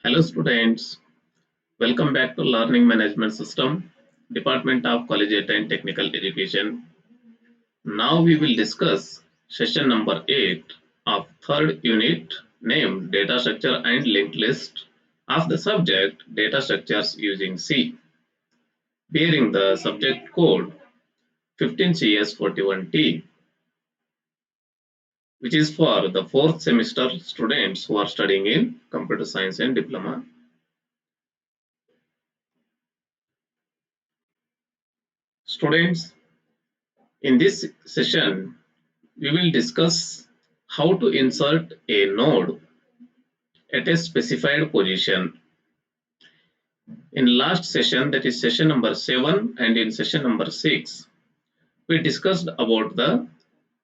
Hello students, welcome back to Learning Management System, Department of Collegiate and Technical Education. Now we will discuss session number 8 of third unit named Data Structure and Linked List of the subject Data Structures using C, bearing the subject code 15CS41T, which is for the 4th semester students who are studying in Computer Science and Diploma. Students, in this session, we will discuss how to insert a node at a specified position. In last session, that is session number 7, and in session number 6, we discussed about the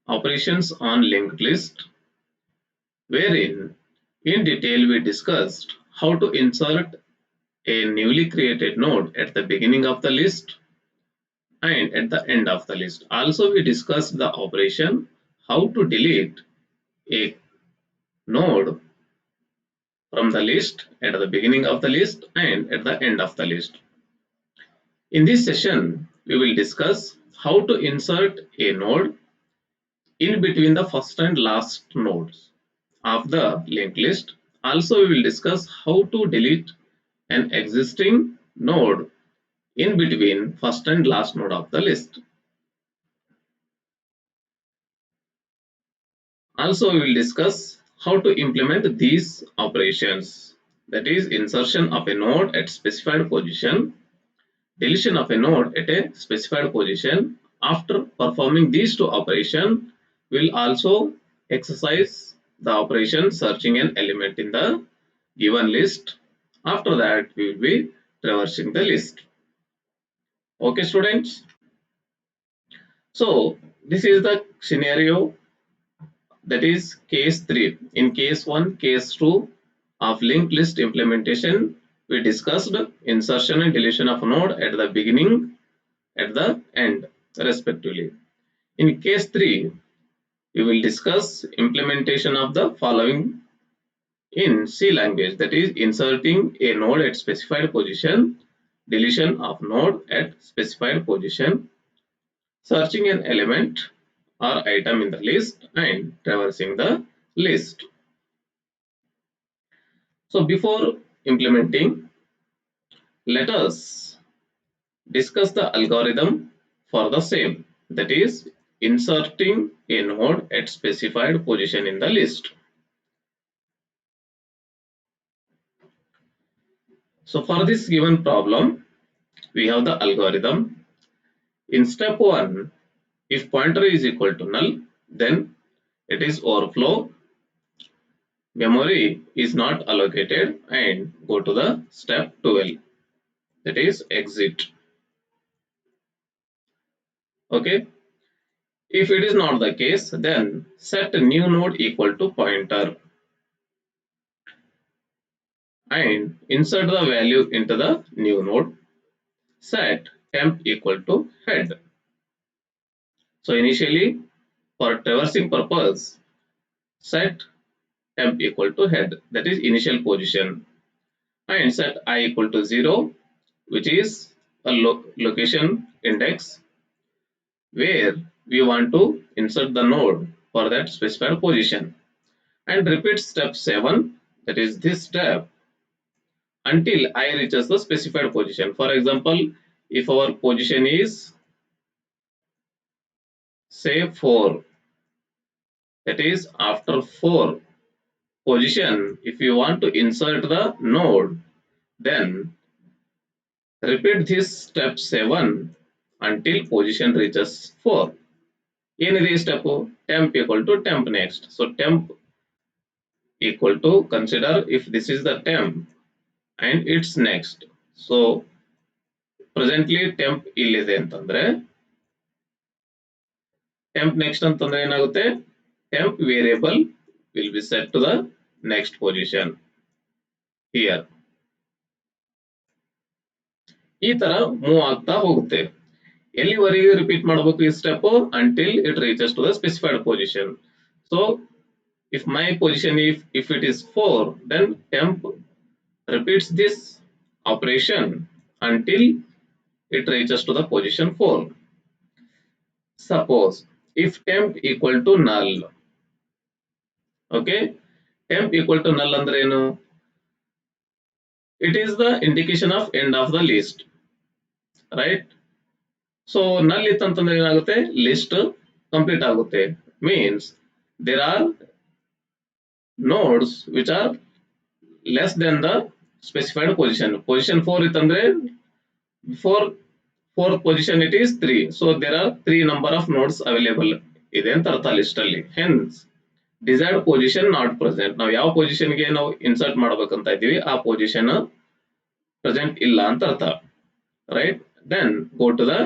operations on linked list, wherein in detail we discussed how to insert a newly created node at the beginning of the list and at the end of the list. Also, we discussed the operation how to delete a node from the list at the beginning of the list and at the end of the list. In this session, we will discuss how to insert a node in between the first and last nodes of the linked list. Also, we will discuss how to delete an existing node in between first and last node of the list. Also, we will discuss how to implement these operations, that is insertion of a node at specified position, deletion of a node at a specified position. After performing these two operations, we'll also exercise the operation searching an element in the given list. After that, we will be traversing the list. Okay, students. So this is the scenario, that is case 3. In case 1, case 2 of linked list implementation, we discussed insertion and deletion of a node at the beginning, at the end, respectively. In case 3, we will discuss implementation of the following in C language, that is inserting a node at specified position, deletion of node at specified position, searching an element or item in the list, and traversing the list. So before implementing, let us discuss the algorithm for the same, that is inserting a node at specified position in the list. So for this given problem, we have the algorithm. In step 1, if pointer is equal to null, then it is overflow, memory is not allocated, and go to the step 12, that is exit. Okay. If it is not the case, then set new node equal to pointer and insert the value into the new node. Set temp equal to head. So initially, for traversing purpose, set temp equal to head, that is initial position, and set I equal to 0, which is a location index where we want to insert the node for that specified position, and repeat step 7, that is this step, until I reaches the specified position. For example, if our position is say 4, that is after 4 position, if you want to insert the node, then repeat this step 7 until position reaches 4. Any step temp equal to temp next. So temp equal to, consider if this is the temp and it's next. So presently temp illiದೆ ಅಂತಂದ್ರೆ temp next ಅಂತಂದ್ರೆ ಏನಾಗುತ್ತೆ, temp variable will be set to the next position here. ಈ ತರ move ಆಗ್ತಾ ಹೋಗುತ್ತೆ. ಎಲ್ಲಿವರೆಗೆ repeat ಮಾಡಬೇಕು ಈ step, until it reaches to the specified position. So if my position, if it is 4, then temp repeats this operation until it reaches to the position 4. Suppose if temp equal to null, okay, temp equal to null andre enu, it is the indication of end of the list, right? So null ittantandre enagutte, list complete agutte, means there are nodes which are less than the specified position. Position 4 ittandre, before fourth position it is 3, so there are 3 number of nodes available ಇದೆ ಅಂತ ಅರ್ಥ list ಅಲ್ಲಿ. Hence desired position not present. ನಾವು ಯಾವ position ಗೆ ನಾವು insert ಮಾಡಬೇಕಂತ ಇದ್ದೀವಿ ಆ position present ಇಲ್ಲ ಅಂತ ಅರ್ಥ, right? Then go to the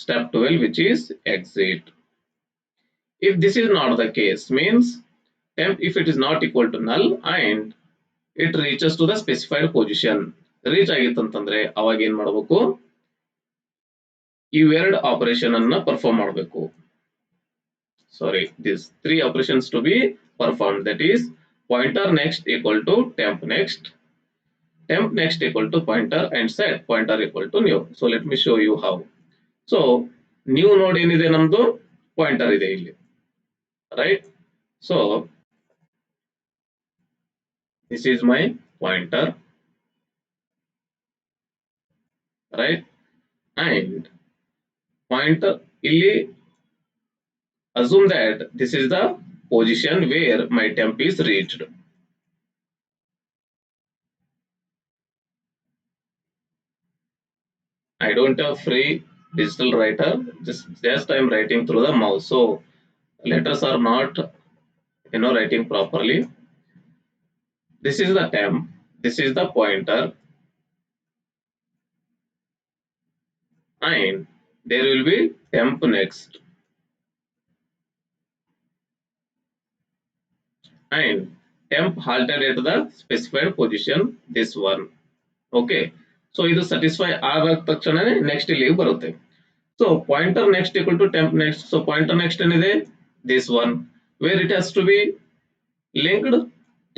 step 12, which is exit. If this is not the case, means temp if it is not equal to null and it reaches to the specified position, reach ಆಗಿತ್ತು ಅಂತಂದ್ರೆ ಅವಾಗ ಏನ್ ಮಾಡಬೇಕು, ಇವೆರಡು operation ಅನ್ನ perform ಮಾಡಬೇಕು. Sorry, these 3 operations to be performed, that is pointer next equal to temp next equal to pointer, and set pointer equal to new. So let me show you how. So new node ಏನಿದೆ ನಮ್ದು pointer ಇದೆ ಇಲ್ಲಿ, right? So this is my pointer, right? And pointer ಇಲ್ಲಿ assume that this is the position where my temp is reached. I don't have free digital writer, just I'm writing through the mouse, so letters are not writing properly. This is the temp, this is the pointer, and there will be temp next, and temp halted at the specified position, this one. Okay, so ಇದು satisfy ಆದ ತಕ್ಷಣನೇ next ಇಲ್ಲಿಗೆ ಬರುತ್ತೆ. So pointer next equal to temp next, so pointer next ಏನಿದೆ this one, where it has to be linked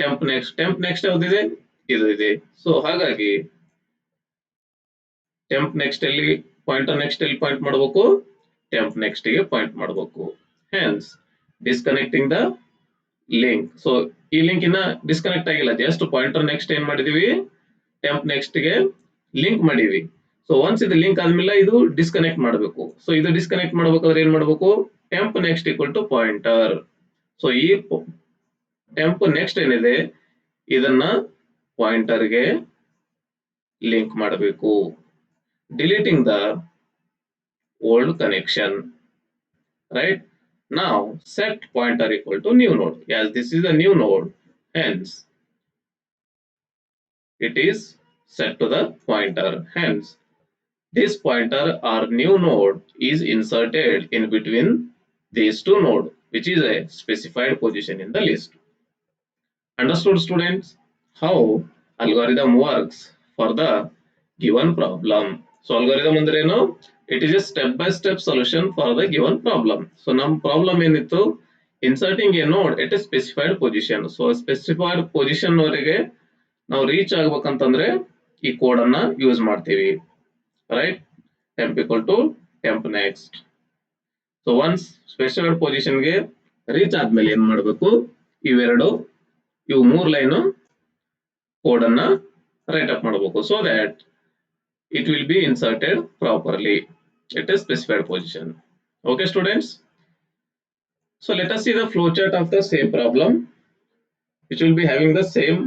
temp next ಯಾವ್ದಿದೆ ಇದು ಇದೆ. So ಹಾಗಾಗಿ temp next ಅಲ್ಲಿ pointer next ಅಲ್ಲಿ ಪಾಯಿಂಟ್ ಮಾಡಬೇಕು, temp next ಗೆ ಪಾಯಿಂಟ್ ಮಾಡಬೇಕು. Hence disconnecting the link. So ಈ ಲಿಂಕ್ ಇನ್ನ ಡಿಸ್ಕನೆಕ್ಟ್ ಆಗಿಲ್ಲ, ಜಸ್ಟ್ ಪಾಯಿಂಟರ್ ನೆಕ್ಸ್ಟ್ ಏನ್ ಮಾಡಿದೀವಿ temp next ಗೆ ಲಿಂಕ್ ಮಾಡಿವಿ. ಸೊ ಒನ್ಸ್ ಇದು ಲಿಂಕ್ ಆದ್ಮೇಲೆ ಇದು ಡಿಸ್ಕನೆಕ್ಟ್ ಮಾಡಬೇಕು. ಸೊ ಇದು ಡಿಸ್ಕನೆಕ್ಟ್ ಮಾಡಬೇಕಾದ್ರೆ ಏನ್ ಮಾಡಬೇಕು, temp next equal to pointer. So ಈ temp next ಏನಿದೆ ಇದನ್ನ ಪಾಯಿಂಟರ್ ಗೆ ಲಿಂಕ್ ಮಾಡಬೇಕು, deleting the old connection, right? Now set pointer equal to new node, as this is a new node, hence it is set to the pointer. Hence this pointer or new node is inserted in between these two nodes, which is a specified position in the list. Understood, students, how algorithm works for the given problem? So algorithm ಅಂದ್ರೆ ಏನು, it is a step by step solution for the given problem. So ನಮ್ಮ problem ಏನಿತ್ತು, inserting a node at a specified position. So specified position ವರೆಗೆ ನಾವು reach ಆಗ್ಬೇಕಂತಂದ್ರೆ ಈ code ಅನ್ನ use ಮಾಡ್ತೀವಿ, right? temp equal to temp next. So once specified position ಗೆ reach ಆದ್ಮೇಲೆ ಏನ್ ಮಾಡಬೇಕು, ಇವು ಮೂರು ಲೈನ್ ಕೋಡ್ ಅನ್ನ ರೈಟ್ ಅಪ್ ಮಾಡಬೇಕು, so that it will be inserted properly at a specified position. Okay students, so let us see the flowchart of the same problem, which will be having the same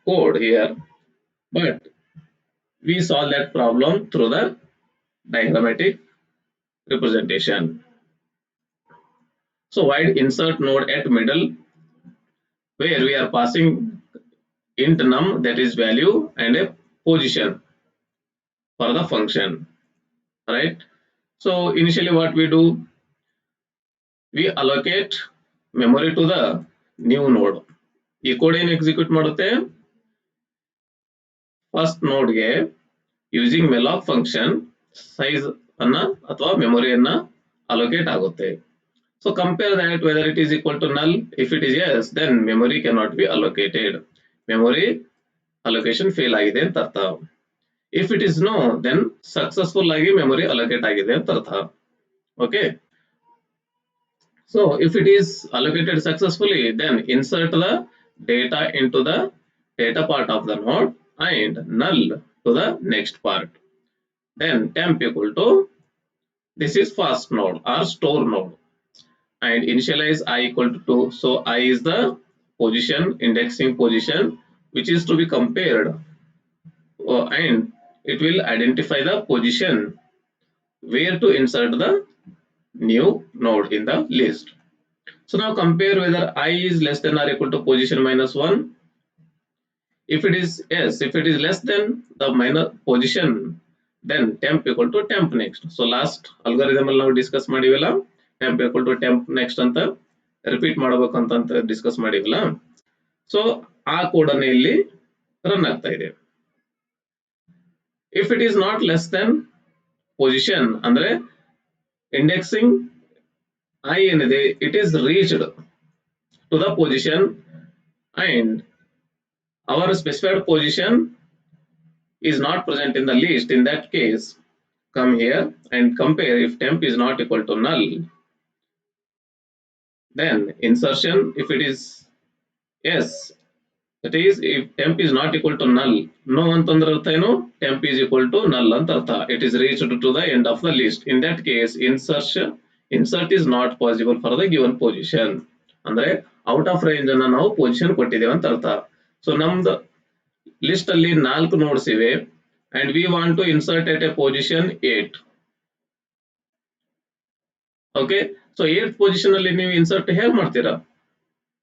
code here, but we solve that problem through the diagrammatic representation. So wide insert node at middle, where we are passing int num, that is value, and a position for the function, right? So initially what we do, we allocate memory to the new node. ಈ code ಏನು execute ಮಾಡುತ್ತೆ, first ನೋಡ್ ಗೆ using malloc function size ಅನ್ನ ಅಥವಾ ಮೆಮೊರಿಯನ್ನ allocate ಆಗುತ್ತೆ. So compare that whether it is equal to null. If it is yes, then memory cannot be allocated. Memory allocation fail ಆಗಿದೆ ಅಂತ ಅರ್ಥ. If it is no, then successful ಆಗಿ memory allocate ಆಗಿದೆ ಅಂತ ಅರ್ಥ. Okay. So if it is allocated successfully, then insert the data into the data part of the node and null to the next part. Then temp equal to, this is first node or store node, and initialize I equal to 2. So I is the position, indexing position, which is to be compared, and it will identify the position where to insert the new node in the list. So now compare whether I is less than or equal to position minus 1. If it is yes, if it is less than the minus position, then temp equal to temp next. So last algorithm ಅಲ್ಲಿ ನಾವು discuss ಮಾಡಿವಲ್ಲ, temp equal to temp next ಅಂತ repeat ಮಾಡಬೇಕು ಅಂತ discuss ಮಾಡಿವಲ್ಲ. So ಆ code ಅನ್ನು ಇಲ್ಲಿ ರನ್ ಆಗ್ತಾ ಇದೆ. If it is not less than position ಅಂದ್ರೆ indexing I ಏನಿದೆ, it is reached to the position and our specified position is not present in the list. In that case, come here and compare. If temp is not equal to null, then insertion, if it is yes, that is if temp is not equal to null, no antandre artha eno, temp is equal to null anta artha, it is reached to the end of the list. In that case, insert is not possible for the given position. Andre out of range anna ನಾವು position ಕೊಟ್ಟಿದ್ದೇವೆ ಅಂತ ಅರ್ಥ. So ನಮ್ದು list ಅಲ್ಲಿ 4 notes ಇವೆ and we want to insert at a position 8. Okay, so 8th position ಅಲ್ಲಿ ನೀವು insert ಹೇಗೆ ಮಾಡ್ತೀರಾ?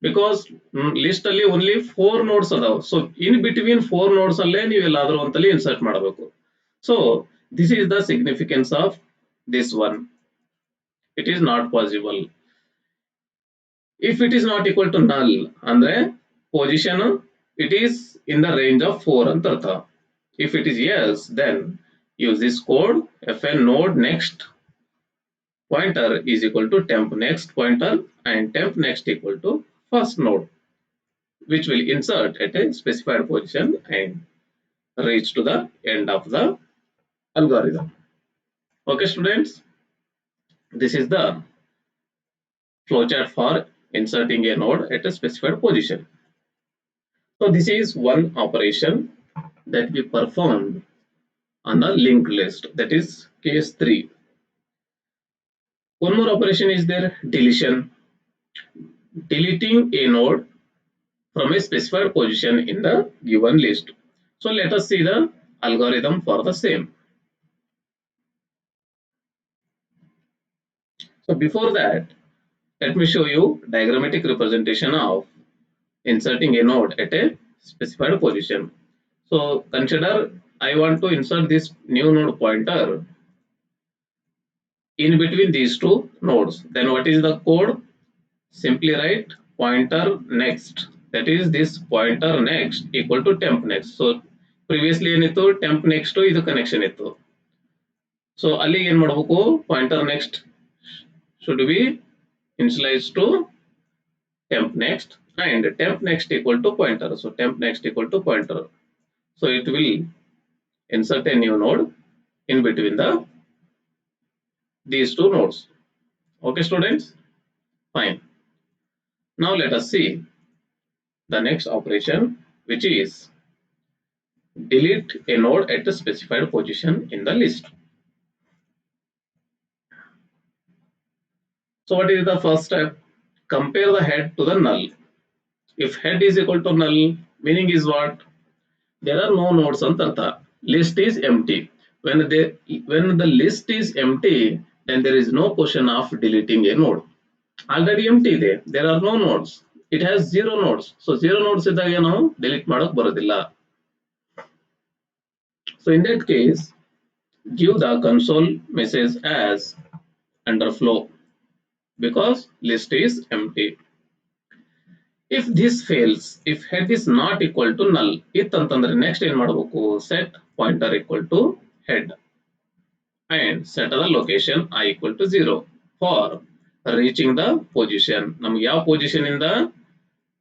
ಬಿಕಾಸ್ ಲಿಸ್ಟ್ ಅಲ್ಲಿ ಓನ್ಲಿ 4 ನೋಡ್ಸ್ ಅದಾವ. ಸೊ ಇನ್ ಬಿಟ್ವೀನ್ 4 ನೋಡ್ಸ್ ಅಲ್ಲೇ ನೀವು ಎಲ್ಲಾದ್ರೂ ಅಂತಲ್ಲಿ ಇನ್ಸರ್ಟ್ ಮಾಡಬೇಕು. So this is the significance of this one. It is not possible. If it is not equal to null ಅಂದ್ರೆ position it is in the range of 4 ಅಂತ ಅರ್ಥ. If it is yes, then use this code fn node next pointer is equal to temp next pointer and temp next equal to first node, which will insert at a specified position and reach to the end of the algorithm. Okay students, this is the flowchart for inserting a node at a specified position. So this is one operation that we performed on the linked list, that is case 3. One more operation is there, deletion. Deleting a node from a specified position in the given list. So let us see the algorithm for the same. So before that, let me show you diagrammatic representation of inserting a node at a specified position. So consider I want to insert this new node pointer in between these two nodes. Then what is the code? Simply write pointer next, that is this pointer next equal to temp next. So previously ಏನಿತ್ತು, temp next ಇದು connection ಇತ್ತು. So ಅಲ್ಲಿ ಏನ್ ಮಾಡಬೇಕು, pointer next should be initialized to temp next and temp next equal to pointer. So temp next equal to pointer. So it will insert a new node in between these two nodes. Okay students, fine. Now let us see the next operation, which is delete a node at a specified position in the list. So what is the first step? Compare the head to the null. If head is equal to null, meaning is what? There are no nodes anta artha. List is empty. When the list is empty, then there is no question of deleting a node. Already empty ಇದೆ, there are no nodes. It has 0 nodes. So 0 nodes ಇದ್ದಾಗ ನಾವು delete ಮಾಡಕ್ ಬರೋದಿಲ್ಲ. So in that case, give the console message as underflow because list is empty. If this fails, if head is not equal to null, ಇತ್ತಂತಂದ್ರೆ next ಏನ್ ಮಾಡಬೇಕು, set pointer equal to head and set the location I equal to 0 for reaching the position. ನಮ್ಗೆ ಯಾವ position ಇಂದ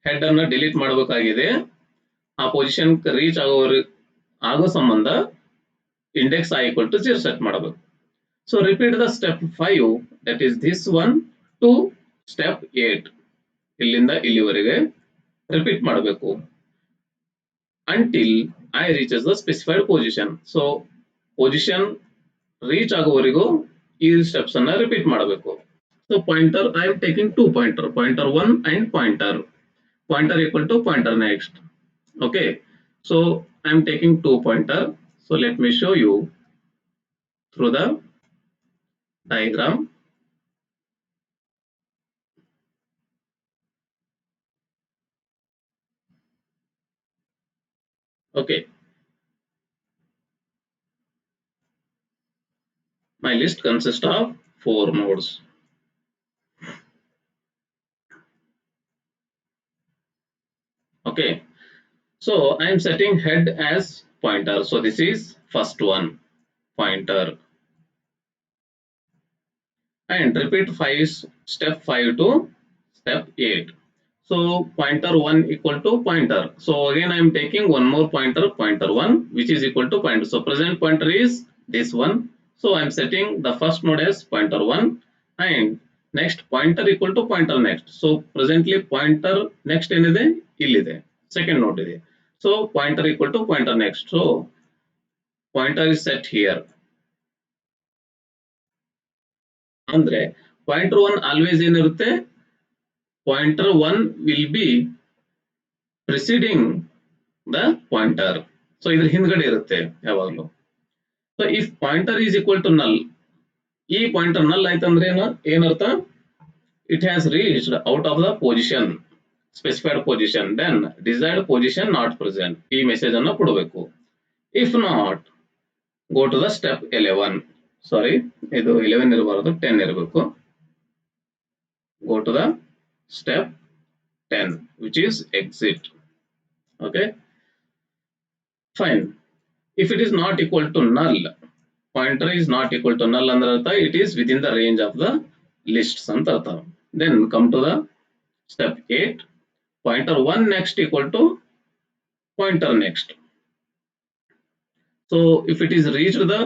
head ಅನ್ನು delete ಮಾಡಬೇಕಾಗಿದೆ ಆ position reach ಆಗೋ ಸಂಬಂಧ index i equal to 0 set ಮಾಡಬೇಕು. So repeat the step 5 that is this one to step 8 ಇಲ್ಲಿಂದ ಇಲ್ಲಿವರೆಗೆ ರಿಪೀಟ್ ಮಾಡಬೇಕು until i reaches the specified position. So position reach ಆಗೋವರೆಗೂ ಈ ಸ್ಟೆಪ್ಸ್ ಅನ್ನ ರಿಪೀಟ್ ಮಾಡಬೇಕು. So pointer I am taking two pointer 1 and pointer equal to pointer next. Okay, so I am taking two pointer. So let me show you through the diagram. Okay, my list consists of 4 nodes. Okay, so I am setting head as pointer. So this is first one, pointer, and repeat 5 step 5 to step 8. So pointer 1 equal to pointer. So again I am taking one more pointer 1 which is equal to pointer. So present pointer is this one. So I am setting the first node as pointer 1 and next pointer equal to pointer next. So presently pointer next ಏನಿದೆ ಇಲ್ಲಿದೆ second node ಇದೆ. So pointer equal to pointer next. So pointer is set here. ಅಂದ್ರೆ pointer 1 always ಏನಿರುತ್ತೆ, pointer 1 will be preceding the pointer. So ಇದ್ರ ಹಿಂದ್ಗಡೆ ಇರುತ್ತೆ ಯಾವಾಗಲೂ. So if pointer is equal to null, ಈ pointer null ಆಯ್ತಂದ್ರೆ ಏನರ್ಥ, it has reached out of the position, specified position, then desired position not present, ಈ message ಅನ್ನು ಕೊಡಬೇಕು. If not, go to the step 11. Sorry, ಇದು 11 ಇರಬಾರದು, 10 ಇರಬೇಕು. Go to the step 10 which is exit. Okay, fine. If it is not equal to null, pointer is not equal to null ಅಂದ್ರೆ ಅರ್ಥ it is within the range of the lists ಅಂತ ಅರ್ಥ. Then come to the step 8, pointer 1 next equal to pointer next. So if it is reached the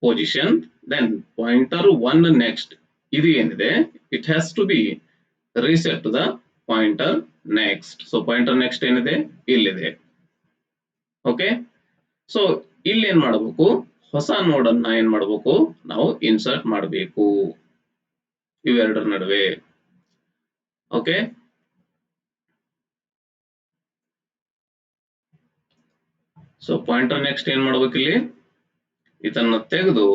position, then pointer 1 next ಇದು ಏನಿದೆ it has to be reset to the pointer next. So pointer next ಏನಿದೆ ಇಲ್ಲಿದೆ. Okay, so ಇಲ್ಲಿ ಏನ್ ಮಾಡಬೇಕು, ಹೊಸ ನೋಡ್ ಅನ್ನ ಏನ್ ಮಾಡಬೇಕು, ನಾವು ಇನ್ಸರ್ಟ್ ಮಾಡಬೇಕು ಇವೆರಡರ ನಡುವೆ. ಓಕೆ, ಸೊ ಪಾಯಿಂಟರ್ ನೆಕ್ಸ್ಟ್ ಏನ್ ಮಾಡ್ಬೇಕು, ಇಲ್ಲಿ ಇದನ್ನ ತೆಗೆದು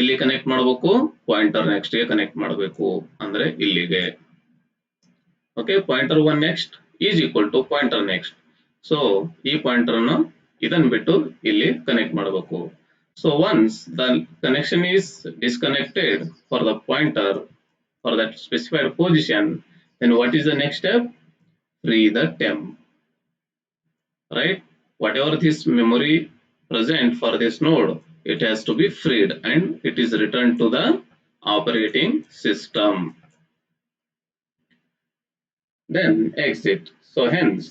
ಎಲ್ಲಿ ಕನೆಕ್ಟ್ ಮಾಡಬೇಕು, ಪಾಯಿಂಟರ್ ನೆಕ್ಸ್ಟ್ ಗೆ ಕನೆಕ್ಟ್ ಮಾಡಬೇಕು, ಅಂದ್ರೆ ಇಲ್ಲಿಗೆ. Okay, pointer 1 next is equal to pointer next. So ಈ ಪಾಯಿಂಟರ್ ಅನ್ನು ಇದನ್ನ ಬಿಟ್ಟು ಇಲ್ಲಿ ಕನೆಕ್ಟ್ ಮಾಡಬೇಕು. So once the connection is disconnected for the pointer for that specified position, then what is the next step? Free the temp. Right? Whatever this memory present for this node, it has to be freed and it is returned to the operating system. Then exit. So hence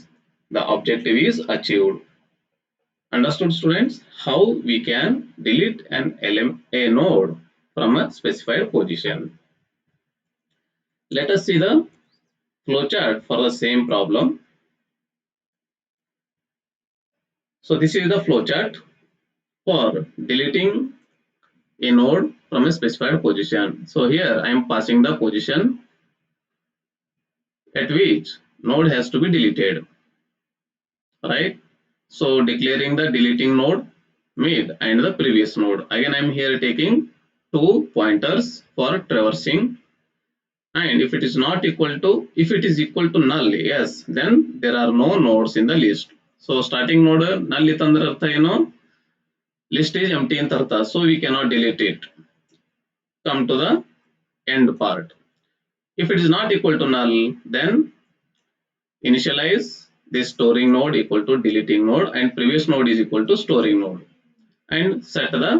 the objective is achieved. Understood, students, how we can delete a node from a specified position. Let us see the flowchart for the same problem. So this is the flowchart for deleting a node from a specified position. So here I am passing the position at which node has to be deleted, right? So declaring the deleting node, mid, and the previous node. Again I am here taking two pointers for traversing, and if it is not equal to, if it is equal to null, yes, then there are no nodes in the list. So starting node null itandre artha eno, list is empty anta artha, so we cannot delete it. Come to the end part. If it is not equal to null, then initialize this storing node equal to deleting node and previous node is equal to storing node, and set the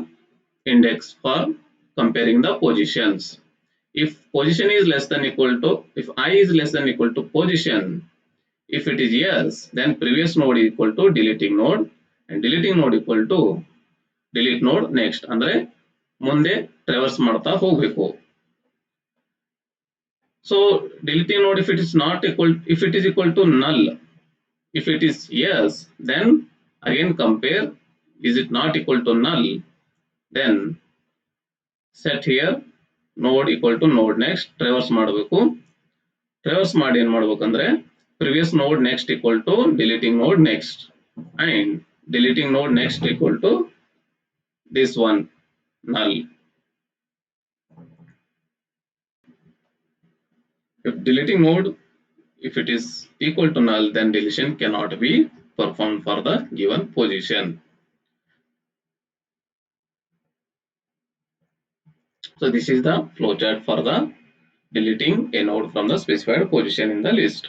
index for comparing the positions. If position is less than equal to, if I is less than equal to position, If it is yes, then previous node equal to deleting node, and deleting node equal to delete node next. ಅಂದ್ರೆ ಮುಂದೆ traverse ಮಾಡ್ತಾ ಹೋಗಬೇಕು. So deleting node, if it is equal to null, if it is yes, then again compare, is it not equal to null, then set here node equal to node next, traverse ಮಾಡಬೇಕು. Traverse ಮಾಡಿ ಏನು ಮಾಡಬೇಕಂದ್ರೆ previous node next equal to deleting node next, and deleting node next equal to this one null. If deleting node, if it is equal to null, then deletion cannot be performed for the given position. So this is the flowchart for the deleting a node from the specified position in the list.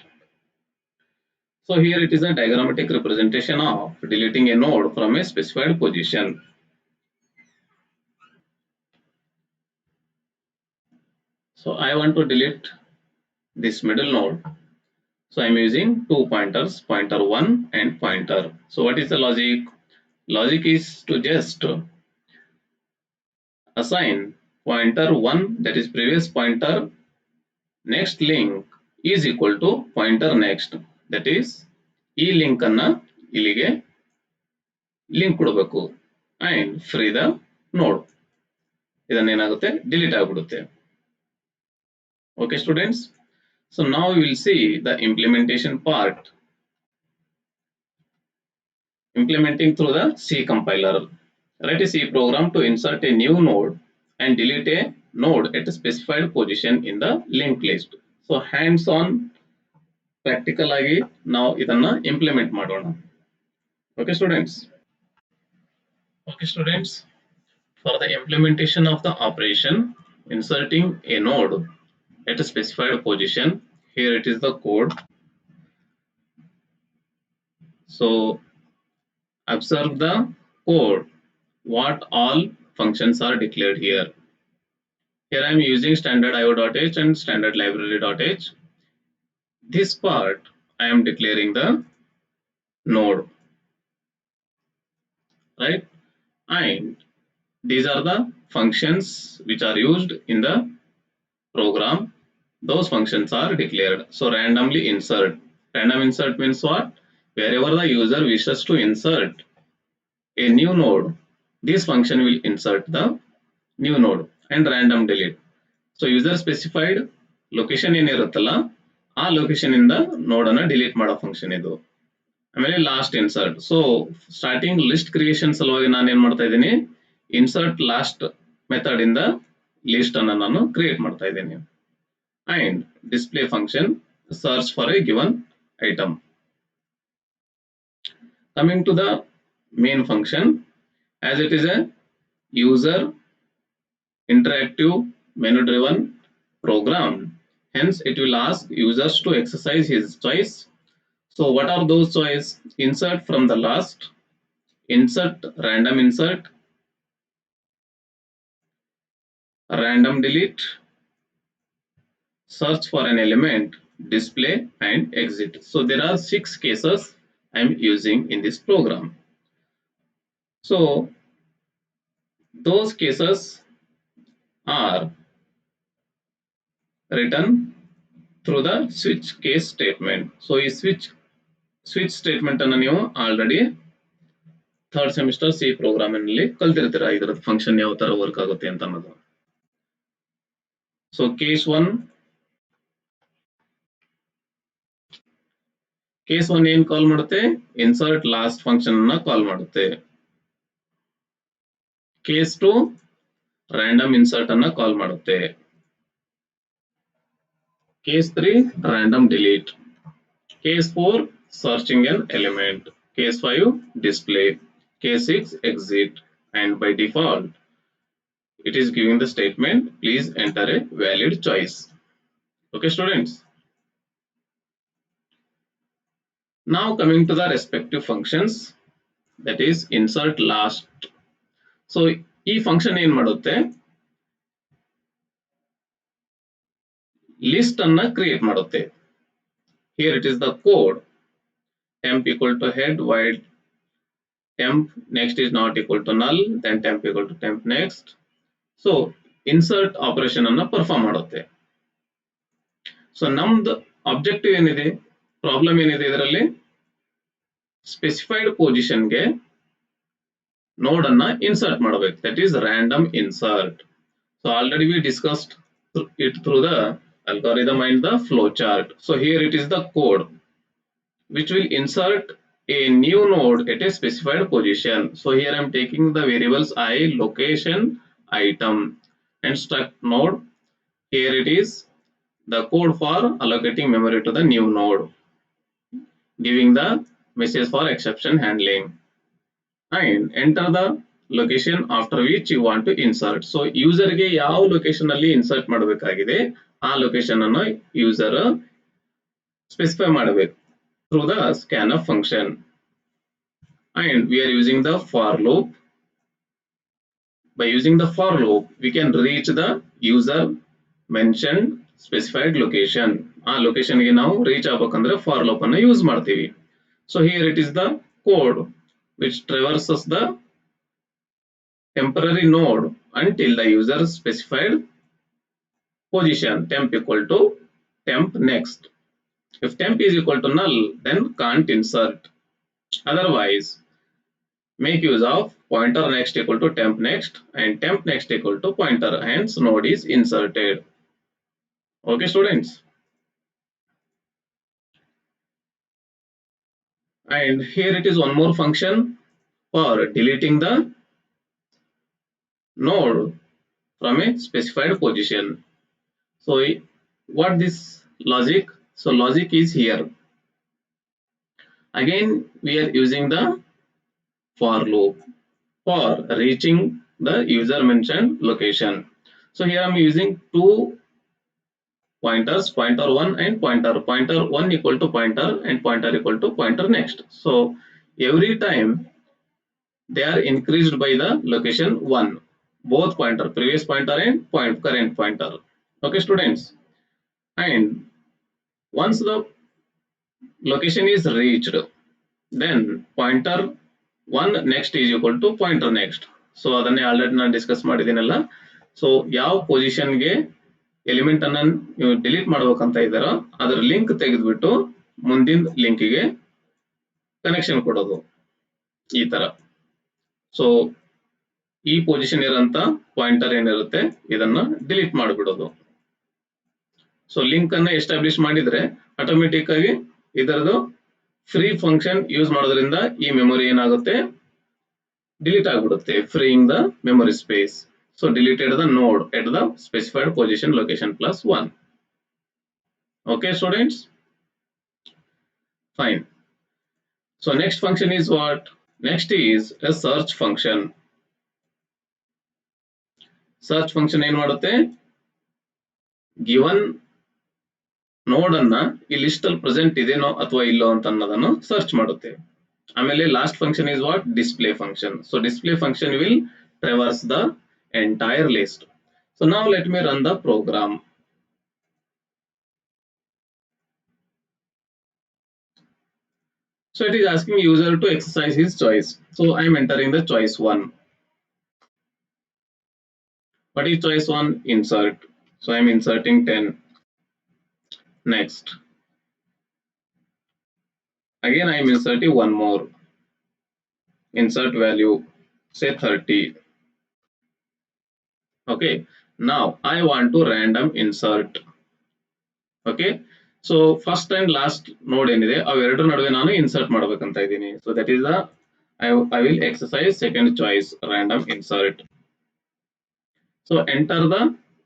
So here it is a diagrammatic representation of deleting a node from a specified position. So I want to delete this middle node. So I am using two pointers, pointer 1 and pointer. So what is the logic? Logic is to just assign pointer 1, that is previous pointer, next link is equal to pointer next, that is ಈ link ಅನ್ನ ಇಲ್ಲಿಗೆ link ಕೊಡಬೇಕು, and free the ನೋಡ್. ಇದನ್ನೇನಾಗುತ್ತೆ delete ಆಗಿಬಿಡುತ್ತೆ. Okay students, so now we will see the implementation part, implementing through the C compiler. Write a C program to insert a new node and delete a node at a specified position in the linked list. So hands on practical ಆಗಿ ನಾವು ಇದನ್ನ implement ಮಾಡೋಣ. Okay students, for the implementation of the operation inserting a node at a specified position, here it is the code. So observe the code, what all functions are declared here. Here I am using standard io.h and standard library.h. This part I am declaring the node, right? And these are the functions which are used in the program. Those functions are declared. So randomly insert. Random insert means what? Wherever the user wishes to insert a new node, this function will insert the new node. And random delete. So user specified location ಏನಿರುತ್ತಲ್ಲ ಆ location ಇಂದ ನೋಡ್ ಅನ್ನ delete ಮಾಡೋ function ಇದು. ಆಮೇಲೆ last insert. So starting list creation ಸಲುವಾಗಿ ನಾನು ಏನ್ ಮಾಡ್ತಾ ಇದ್ದೀನಿ, ಇನ್ಸರ್ಟ್ ಲಾಸ್ಟ್ ಮೆಥಡ್ ಇಂದ ಲಿಸ್ಟ್ ಅನ್ನ ನಾನು ಕ್ರಿಯೇಟ್ ಮಾಡ್ತಾ ಇದ್ದೀನಿ. And display function search for a given item. Coming to the main function, as it is a user interactive menu driven program, hence it will ask users to exercise his choice. So what are those choice? Insert from the last, insert random insert, random delete, search for an element, display, and exit. So there are 6 cases I am using in this program. So those cases are written through the switch case statement. So ಈ switch statement ಅನ್ನು ನೀವು already third semester C program ನಲ್ಲಿ ಕಲ್ತಿರ್ತೀರಾ, ಇದರ function ಯಾವ ತರ work ಆಗುತ್ತೆ ಅಂತ ಅನ್ನೋದು. ಸೊ ಕೇಸ್ ಒನ್ ಏನ್ ಕಾಲ್ ಮಾಡುತ್ತೆ, ಇನ್ಸರ್ಟ್ ಲಾಸ್ಟ್ ಫಂಕ್ಷನ್ ಅನ್ನ ಕಾಲ್ ಮಾಡುತ್ತೆ. ಕೇಸ್ 2 ರ್ಯಾಂಡಮ್ ಇನ್ಸರ್ಟ್ ಅನ್ನ ಕಾಲ್ ಮಾಡುತ್ತೆ. Case 3 random delete. Case 4 searching an element. Case 5 display. Case 6 exit. And by default it is giving the statement, please enter a valid choice. Okay students, now coming to the respective functions, that is insert last. So ಈ function ಏನ್ ಮಾಡುತ್ತೆ, list ಅನ್ನ create ಮಾಡುತ್ತೆ. Here it is the code. temp equal to head, while temp next is not equal to null, then temp equal to temp next. So insert operation ಅನ್ನ perform ಮಾಡುತ್ತೆ. So ನಮ್ದು objective ಏನಿದೆ, problem ಏನಿದೆ ಇದರಲ್ಲಿ, specified ಪೊಸಿಷನ್ಗೆ ನೋಡ್ ಅನ್ನ insert ಮಾಡಬೇಕು. That is random insert. So already we discussed it through the algorithm and the flow chart. So here it is the code which will insert a new node at a specified position. So here I am taking the variables I, location, item, and struct node. Here it is the code for allocating memory to the new node, giving the message for exception handling, and enter the location after which you want to insert. So user ಗೆ ಯಾವ location ಅಲ್ಲಿ insert ಮಾಡಬೇಕಾಗಿದೆ ಆ location ಅನ್ನು user specify ಮಾಡಬೇಕು through the scanf function. And we are using the for loop. By using the for loop we can reach the user mentioned specified location. ಆ location ಗೆ ನಾವು ರೀಚ್ ಆಗಬೇಕಂದ್ರೆ for loop ಅನ್ನು use ಮಾಡ್ತೀವಿ. So here it is the code which traverses the temporary node until the user specified position temp equal to temp next. If temp is equal to null, then can't insert. Otherwise, make use of pointer next equal to temp next and temp next equal to pointer, hence node is inserted. Okay students, and here it is one more function for deleting the node from a specified position. So what this logic? So logic is here. Again we are using the for loop for reaching the user mentioned location. So here I am using two pointers, pointer 1 and pointer 1 equal to pointer and pointer equal to pointer next. So every time they are increased by the location 1, both pointer, previous pointer and current pointer. Okay students, and once the location is reached, then pointer 1 next is equal to pointer next. So ಅದನ್ನೇ already ನಾನು discuss ಮಾಡಿದ್ದೀನಲ್ಲ. So ಯಾವ ಪೊಸಿಷನ್ಗೆ element ಅನ್ನ ನೀವು delete ಮಾಡ್ಬೇಕಂತ ಇದ್ದಾರೋ ಅದರ link ತೆಗೆದುಬಿಟ್ಟು ಮುಂದಿನ ಲಿಂಕಿಗೆ ಕನೆಕ್ಷನ್ ಕೊಡೋದು ಈ ತರ. ಸೊ ಈ ಪೊಸಿಷನ್ ಇರೋಂತ ಪಾಯಿಂಟರ್ ಏನಿರುತ್ತೆ ಇದನ್ನ ಡಿಲೀಟ್ ಮಾಡಿಬಿಡೋದು. ಸೊ ಲಿಂಕ್ ಅನ್ನ ಎಸ್ಟಾಬ್ಲಿಷ್ ಮಾಡಿದ್ರೆ ಆಟೋಮೆಟಿಕ್ ಆಗಿ ಇದರದು ಫ್ರೀ ಫಂಕ್ಷನ್ ಯೂಸ್ ಮಾಡೋದ್ರಿಂದ ಈ ಮೆಮೊರಿ ಏನಾಗುತ್ತೆ, ಡಿಲೀಟ್ ಆಗಿಬಿಡುತ್ತೆ, freeing the memory space. So deleted the node at the specified position location plus 1. Okay students, fine. So next function is what? Next is a search function. Search function ಏನು ಮಾಡುತ್ತೆ, given ನೋಡ್ ಅನ್ನ ಈ list ಅಲ್ಲಿ present ಇದೆನೋ ಅಥವಾ ಇಲ್ಲೋ ಅಂತ ಅನ್ನೋದನ್ನು ಸರ್ಚ್ ಮಾಡುತ್ತೆ. ಆಮೇಲೆ last function is what? Display function. So display function will traverse the entire list. So now let me run the program. So it is asking user to exercise his choice. So I am entering the choice 1. What is choice 1? Insert. So I am inserting 10. Next. Again I am inserting one more. Insert value, say 30. Okay. Now I want to random insert. Okay. So first and last node ಏನಿದೆ ಅವೆರಡರ ನಡುವೆ ನಾನು insert ಮಾಡಬೇಕಂತ ಇದ್ದೀನಿ. So that is the I will exercise second choice, random insert. So enter the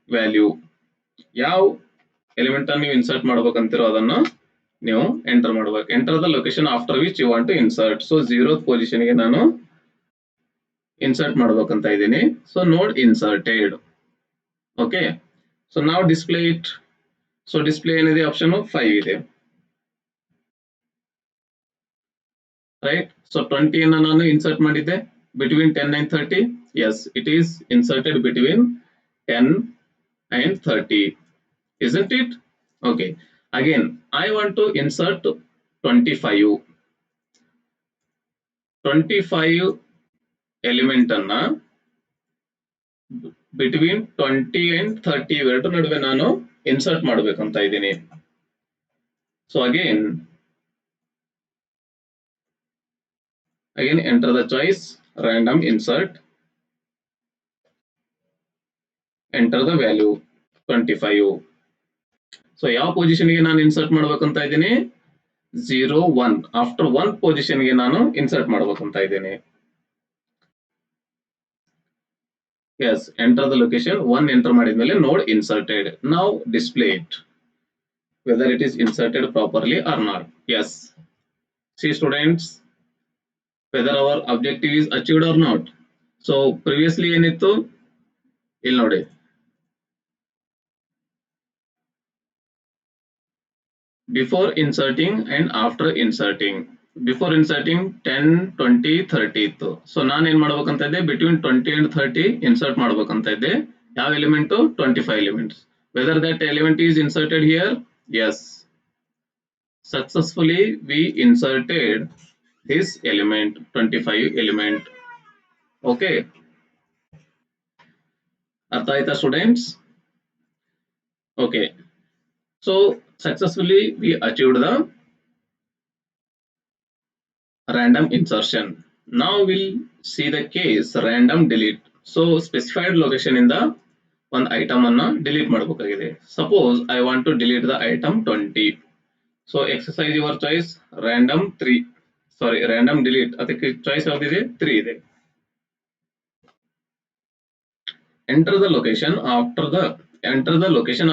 value. ಯಾವ element ಅನ್ನು ನೀವು insert ಮಾಡಬೇಕಂತಿರೋ ಅದನ್ನ ನೀವು ಎಂಟರ್ ಮಾಡಬೇಕು. Enter the location after which you want to insert. So 0th position ಗೆ ನಾನು ಇನ್ಸರ್ಟ್ ಮಾಡಬೇಕಂತ ಇದ್ದೀನಿ. So node inserted. Okay. So ನಾವು ಡಿಸ್ಪ್ಲೇ ಇಟ್. ಸೊ ಡಿಸ್ಪ್ಲೇ ಏನಿದೆ ಆಪ್ಷನ್ 5 ಇದೆ, ರೈಟ್. ಸೊ 20 ಅನ್ನ ನಾನು ಇನ್ಸರ್ಟ್ ಮಾಡಿದ್ದೆ between 10 and 30. Yes, it is inserted between 10 and 30, isn't it? Okay. Again I want to insert 25. 25 element ಅನ್ನ between 20 and 30 ಇವೆರಡು ನಡುವೆ ನಾನು ಇನ್ಸರ್ಟ್ ಮಾಡಬೇಕಂತ ಇದ್ದೀನಿ. So again enter the choice random insert, enter the value 25. So ಯಾವ position ಗೆ ನಾನು insert ಮಾಡ್ಬೇಕಂತ ಇದ್ದೀನಿ? 0 1 ಆಫ್ಟರ್ 1 ಪೊಸಿಷನ್ ಗೆ ನಾನು ಇನ್ಸರ್ಟ್ ಮಾಡ್ಬೇಕಂತ ಇದ್ದೀನಿ. Yes, enter the location 1 enter ಮಾಡಿದ್ಮೇಲೆ node inserted. Now display it whether it is inserted properly or not. Yes, see students, whether our objective is achieved or not. So previously ಏನಿತ್ತು ಇಲ್ಲಿ ನೋಡಿ, before inserting and after inserting. Before inserting 10 20 30 ಇತ್ತು. So ನಾನು ಏನ್ ಮಾಡ್ಬೇಕಂತ ಇದ್ದೆ, between 20 and 30 insert ಮಾಡ್ಬೇಕಂತ ಇದ್ದೆ. ಯಾವ element? 25 elements. Whether that element is inserted here? Yes, successfully we inserted this element, 25 element. Okay, ಅರ್ಥ ಆಯ್ತಾ students? Okay, so successfully we achieved the random insertion. Now we'll see the case random delete. So specified location ಇಂದ ಒಂದು item ಅನ್ನ delete ಮಾಡಬೇಕಾಗಿದೆ. Suppose I want to delete the item 20. So exercise your choice, random delete. ಅದಕ್ಕೆ choice ಯಾವ್ದಿದೆ? 3 ಇದೆ. Enter the location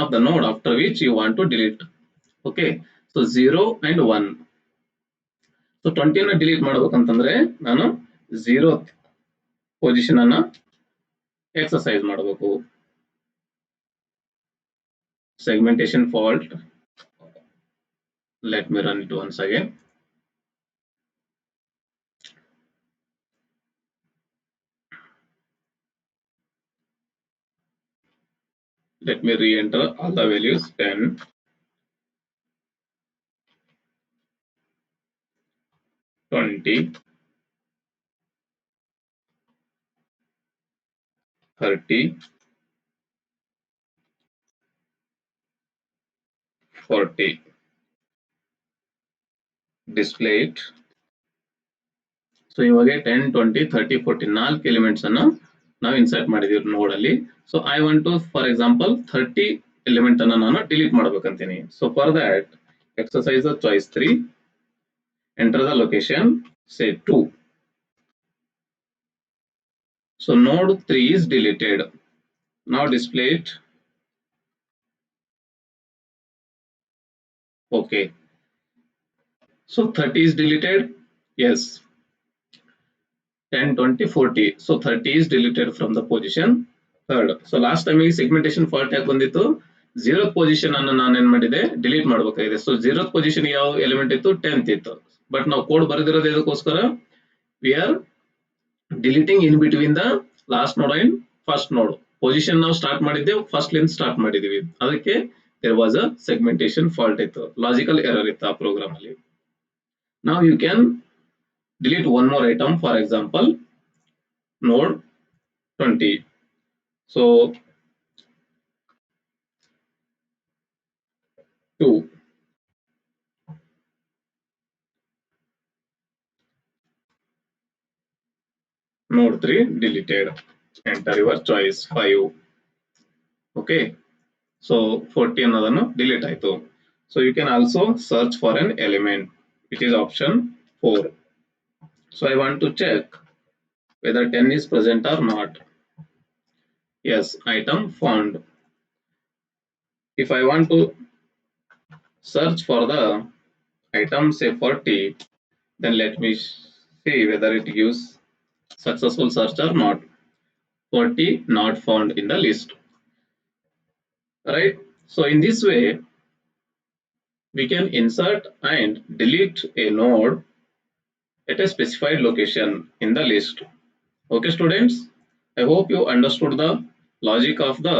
of the node after which you want to delete. Okay, so 0 and 1. So 20 ಅನ್ನ delete ಮಾಡ್ಬೇಕಂತಂದ್ರೆ ನಾನು 0th position ಅನ್ನ exercise ಮಾಡಬೇಕು. Segmentation fault. Let me run it once again. Let me re-enter all the values: 10, 20, 30, 40. Display it. So ಇವಾಗ 10 20 30 40 4 elements ಅನ್ನ ನಾವು insert ಮಾಡಿದೀವಿ node ಅಲ್ಲಿ. So I want to, for example 30 element ಅನ್ನ ನಾನು ಡಿಲೀಟ್ ಮಾಡ್ಬೇಕಂತೀನಿ. So for that exercise the choice 3, enter the location, say 2. So node 3 is deleted. Now display it. Okay, so 30 is deleted. Yes, 10 20 40. So 30 is deleted from the position 3rd. So last time segmentation fault ಯಾಕೆ ಬಂದಿತ್ತು? 0th position ಅನ್ನು ನಾನು ಏನ್ ಮಾಡಿದೆ, delete ಮಾಡಬೇಕಾಗಿದೆ. So 0th position ಯಾವ element ಇತ್ತು? 10th ಇತ್ತು. ಬಟ್ ನಾವು ಕೋಡ್ ಬರೆದಿರೋದು ಇದಕ್ಕೋಸ್ಕರ, we are deleting in between the last ನೋಡ್ ಅಂಡ್ ಫಸ್ಟ್ ನೋಡ್. ಪೊಸಿಷನ್ ನಾವು ಸ್ಟಾರ್ಟ್ ಮಾಡಿದ್ದೇವೆ, ಫಸ್ಟ್ ಲಿಂದ ಸ್ಟಾರ್ಟ್ ಮಾಡಿದೀವಿ. ಅದಕ್ಕೆ there was a segmentation fault ಇತ್ತು, ಲಾಜಿಕಲ್ ಎರರ್ ಇತ್ತು ಆ ಪ್ರೋಗ್ರಾಮ್ ಅಲ್ಲಿ. Now you can delete one more item, for example node 20. So 2, node 3 deleted. Enter your choice 5. Okay, so 40 ಅನ್ನೋದನ್ನು ಡಿಲೀಟ್ ಆಯ್ತು. So you can also search for an element. It is option 4. So I want to check whether 10 is present or not. Yes, item found. If I want to search for the item, say 40, then let me see whether it gives successful search or not. 40 not found in the list. Right? So in this way, we can insert and delete a node at a specified location in the list. Okay students, I hope you understood the logic of the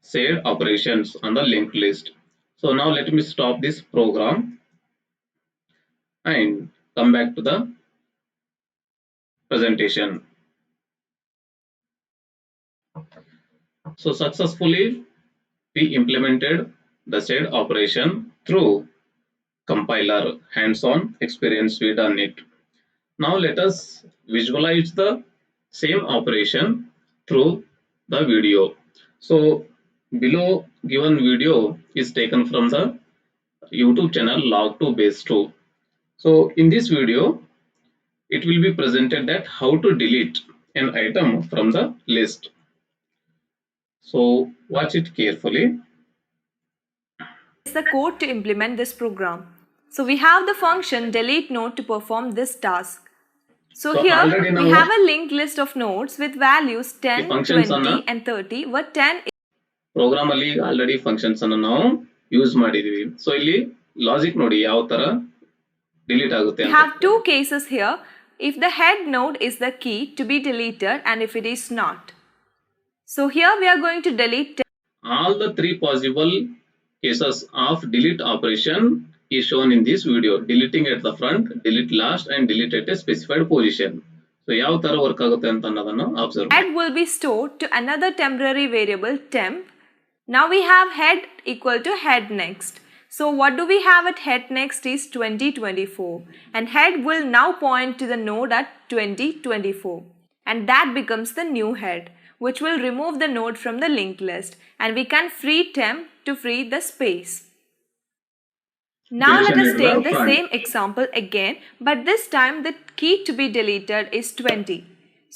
said operations on the linked list. So now let me stop this program and come back to the presentation. So successfully we implemented the said operation through compiler. Hands-on experience we done it. Now let us visualize the same operation through the video. So below given video is taken from the YouTube channel log2 base 2. So in this video it will be presented that how to delete an item from the list. So watch it carefully. Is the code to implement this program. So we have the function delete node to perform this task. So here we have a linked list of nodes with values 10, 20 and 30 where 10 is program ಅಲ್ಲಿ already functions ಅನ್ನು ನಾವು use ಮಾಡಿದೀವಿ. So ಇಲ್ಲಿ logic ನೋಡಿ ಯಾವ ತರ delete ಆಗುತ್ತೆ ಅಂತ. We have two cases here. If the head node is the key to be deleted and if it is not. So here we are going to delete all the three possible cases of delete operation is shown in this video. Deleting at the front, delete last and delete at a specified position. So ಯಾವ ತರ work ಆಗುತ್ತೆ ಅಂತ ಅನ್ನೋದನ್ನು observe. Head will be stored to another temporary variable temp. Now we have head equal to head next. So what do we have at head next is 2024 and head will now point to the node at 2024 and that becomes the new head which will remove the node from the linked list and we can free temp to free the space. Now let us take the same example again but this time the key to be deleted is 20.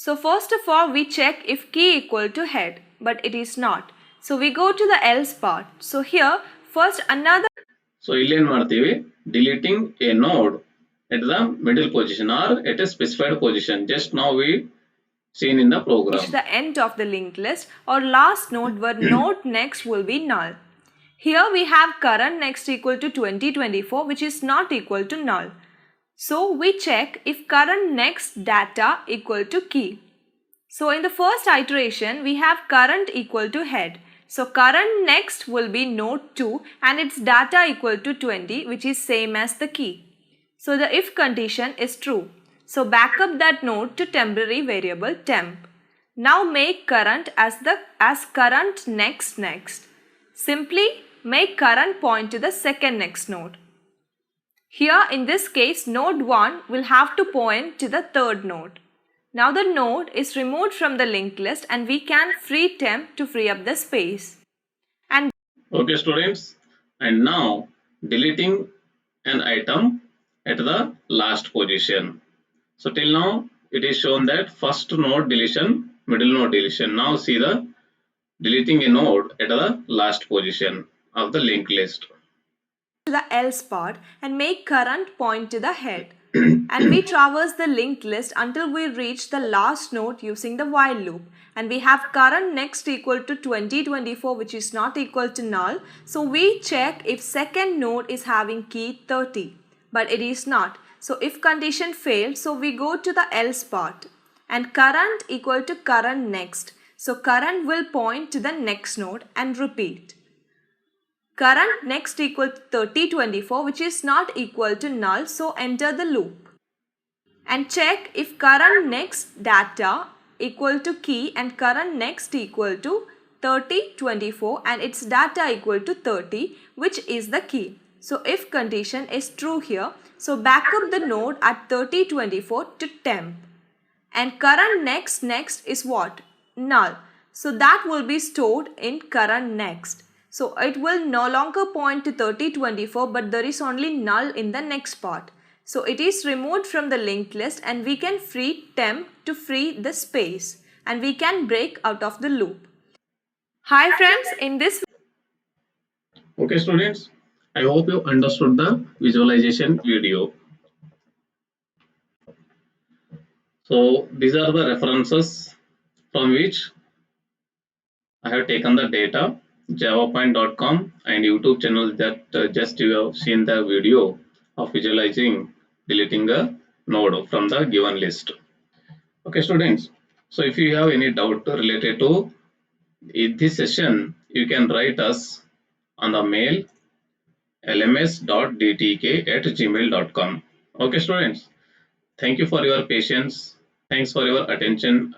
So first of all we check if key equal to head but it is not. So we go to the else part. So here first another. So ಇಲ್ಲಿ ಏನು ಮಾಡ್ತೀವಿ deleting a node at the middle position or at a specified position. Just now we seen in the program. Reach the end of the linked list or last node where node next will be null. Here we have current next equal to 2024 which is not equal to null. So we check if current next data equal to key. So in the first iteration we have current equal to head. So current next will be node 2 and its data equal to 20 which is same as the key. So the if condition is true. So back up that node to temporary variable temp. Now make current as current next. Simply make current point to the second next node. Here in this case node 1 will have to point to the third node. Now the node is removed from the linked list and we can free temp to free up the space. And okay students, and now deleting an item at the last position. So till now it is shown that first node deletion, middle node deletion. Now see the deleting a node at the last position of the linked list. The else part and make current point to the head. And we traverse the linked list until we reach the last node using the while loop and we have current next equal to 2024 which is not equal to null. So we check if second node is having key 30 but it is not. So if condition failed, so we go to the else part and current equal to current next. So current will point to the next node and repeat. Current next equal to 3024 which is not equal to null, so enter the loop. And check if current next data equal to key and current next equal to 3024 and its data equal to 30 which is the key. So if condition is true here, so back up the node at 3024 to temp. And current next is what? Null. So that will be stored in current next. So it will no longer point to 3024 but there is only null in the next part. So it is removed from the linked list and we can free temp to free the space and we can break out of the loop. Hi friends, in this. Okay students, I hope you understood the visualization video. So these are the references from which I have taken the data. Javapoint.com and YouTube channel that just you have seen the video of visualizing deleting a node from the given list. Okay students, so if you have any doubt related to this session, you can write us on the mail lms.dtk@gmail.com. Okay students, thank you for your patience. Thanks for your attention.